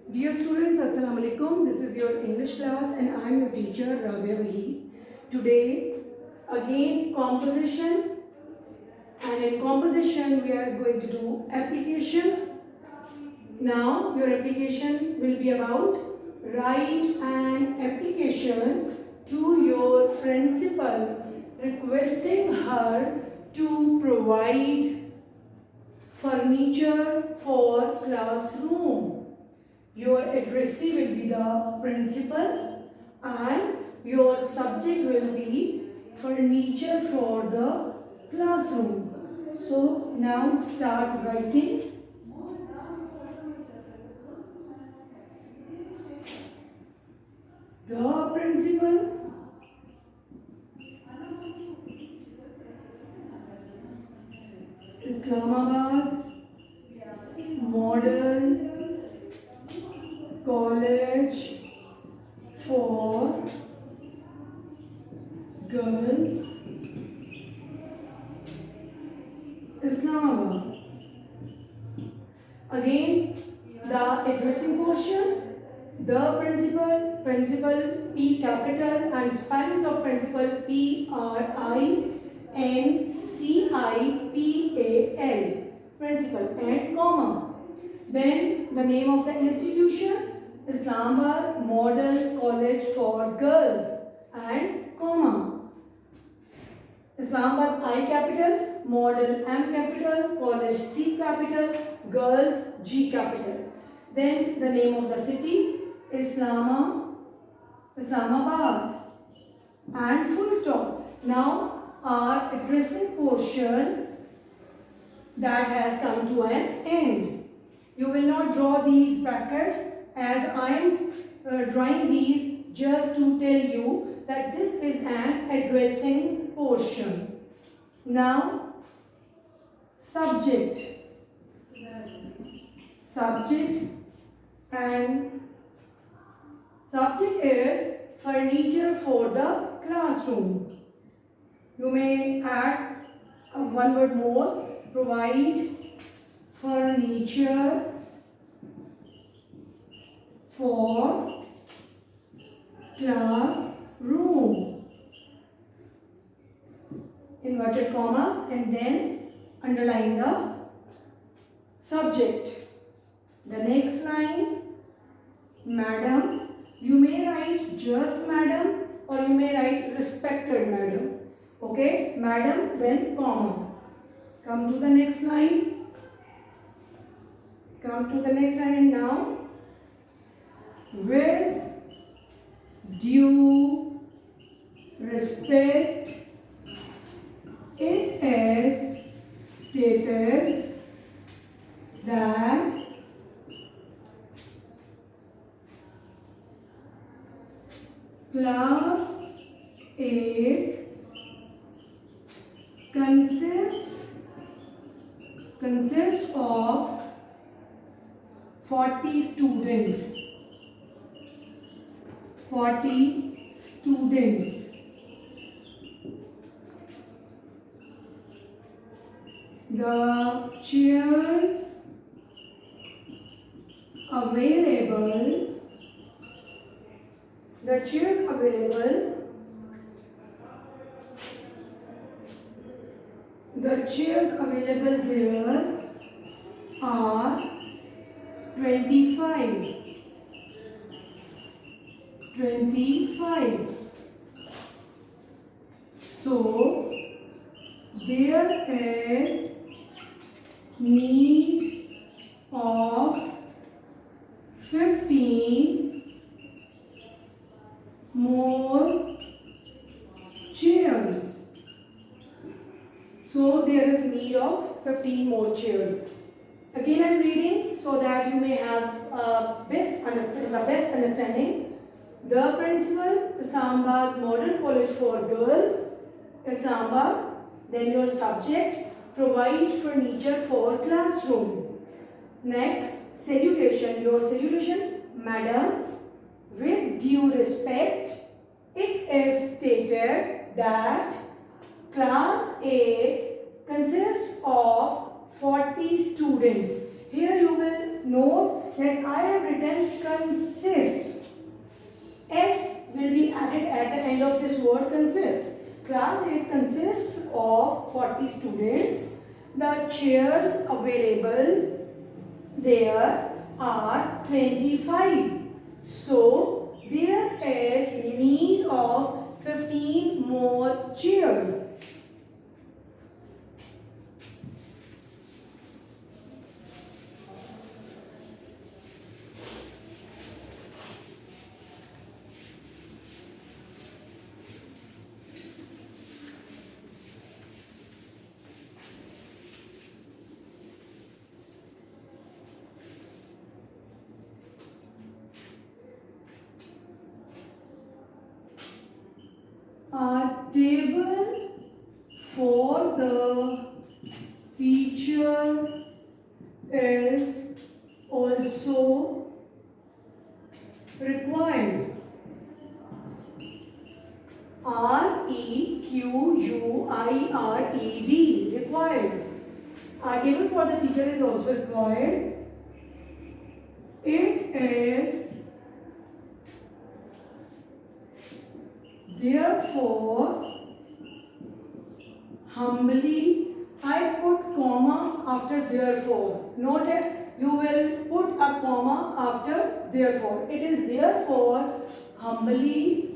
Dear students, Assalamu alaikum. This is your English class and I am your teacher Rabia Waheed. Today again composition, and in composition we are going to do application. Now your application will be about write an application to your principal requesting her to provide furniture for classroom. Your addressee will be the principal and your subject will be furniture for the classroom. So now start writing. The principal Islamabad Model College for Girls, Islamabad. Again, the addressing portion. The principal P capital and spellings of principal Principal, principal and comma. Then the name of the institution, Islamabad Model College for Girls and comma. Islamabad I capital, Model M capital, College C capital, Girls G capital. Then the name of the city, Islamabad and full stop. Now our addressing portion that has come to an end. You will not draw these brackets as I am drawing these just to tell you that this is an addressing portion. Now subject and subject is furniture for the classroom. You may add one word more, provide furniture for classroom, inverted commas, and then underline the subject. The next line, madam. You may write just madam or you may write respected madam. Okay, madam, then comma. Come to the next line. And now, with due respect, it is stated that class 8 consists of 40 students. The chairs available there are 25. So there is need of 15 more chairs. So there is need of 15 more chairs. Again I am reading so that you may have the best understanding. The principal, Islamabad Model College for Girls, Islamabad. Then your subject, provide furniture for classroom. Next, salutation. Your salutation, madam. With due respect, it is stated that class 8 consists of 40 students. Here you will Note that I have written consists. S will be added at the end of this word consist. Class, it consists of 40 students. The chairs available there are 25. So there is need of 15 more chairs. A table for the teacher is also required. REQUIRED, required. A table for the teacher is also required. It is therefore humbly, I put comma after therefore. Note it, you will put a comma after therefore. It is therefore humbly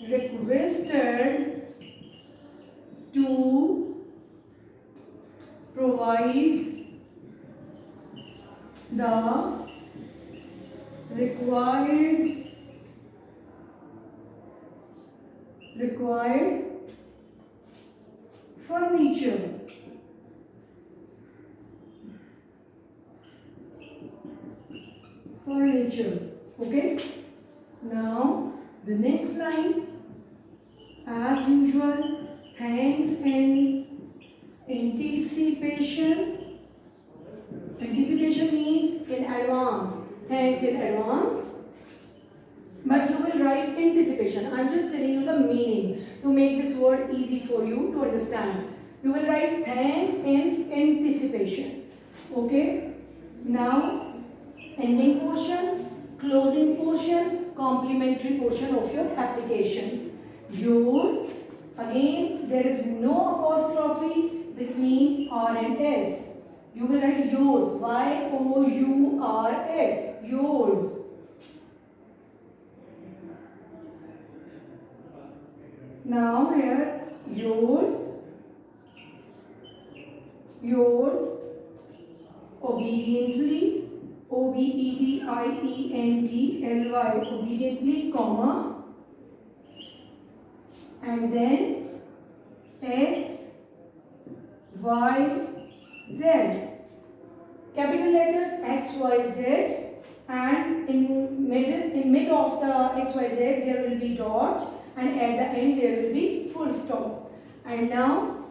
requested to provide the required furniture. Okay. Now the next line, as usual, thanks in anticipation. Anticipation means in advance. Thanks in advance. But you will write anticipation. I am just telling you the meaning to make this word easy for you to understand. You will write thanks in anticipation. Okay. Now, ending portion, closing portion, complementary portion of your application. Yours. Again, there is no apostrophe between R and S. You will write yours. Y-O-U-R-S. Yours. Now here, yours, obediently, O-B-E-D-I-E-N-T-L-Y, obediently, comma, and then X, Y, Z. Capital letters X, Y, Z, and in mid of the X, Y, Z there will be dot, and at the end there will be full stop. And now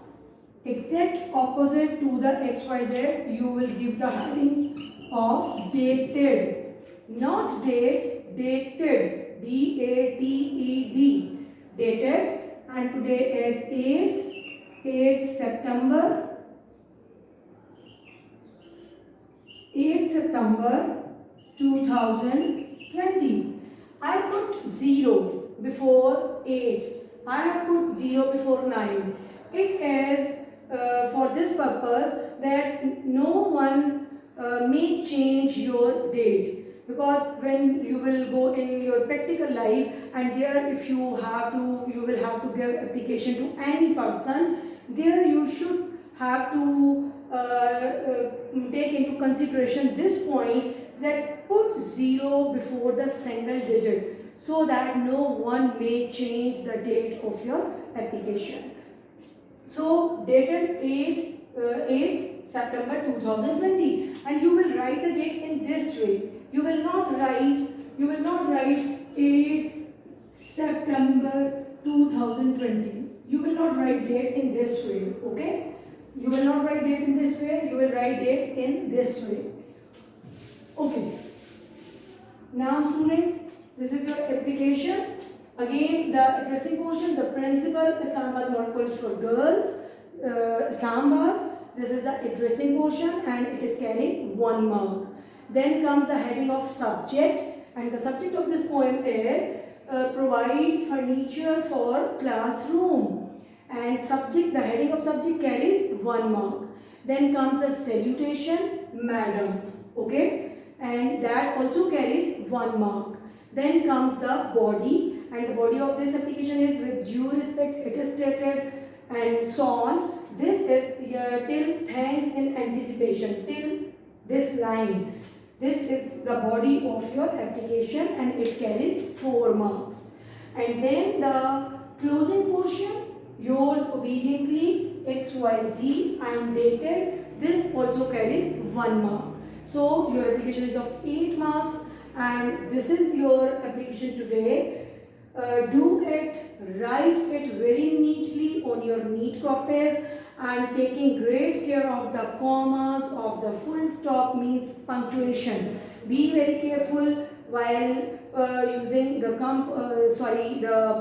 exact opposite to the XYZ, you will give the heading of dated, not date, dated, D-A-T-E-D, dated, and today is 8th September 2020. I put 0 before 8. I have put 0 before 9. It is for this purpose that no one may change your date, because when you will go in your practical life and there if you will have to give application to any person, there you should have to take into consideration this point, that put 0 before the single digit, so that no one may change the date of your application. So dated 8th September 2020, and you will write the date in this way. You will not write 8th September 2020. You will not write date in this way, okay? You will not write date in this way, you will write date in this way. Okay. Now students, this is your application. Again, the addressing portion, the principal, Islamabad Model College for Girls, Islamabad, This is the addressing portion and it is carrying 1 mark. Then comes the heading of subject, and the subject of this poem is provide furniture for classroom, and subject, the heading of subject carries 1 mark. Then comes the salutation, madam, okay, and that also carries 1 mark. Then comes the body, and the body of this application is with due respect it is stated, and so on. This is till thanks in anticipation, till this line. This is the body of your application and it carries 4 marks. And then the closing portion, yours obediently, XYZ, I am dated. This also carries 1 mark. So your application is of 8 marks, and this is your application today. Do it, write it very neatly on your neat copies, and taking great care of the commas, of the full stop means punctuation. Be very careful while using the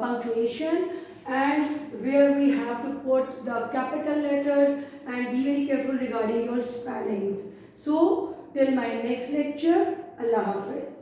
punctuation, and where we have to put the capital letters, and be very careful regarding your spellings. So till my next lecture, Allah Hafiz.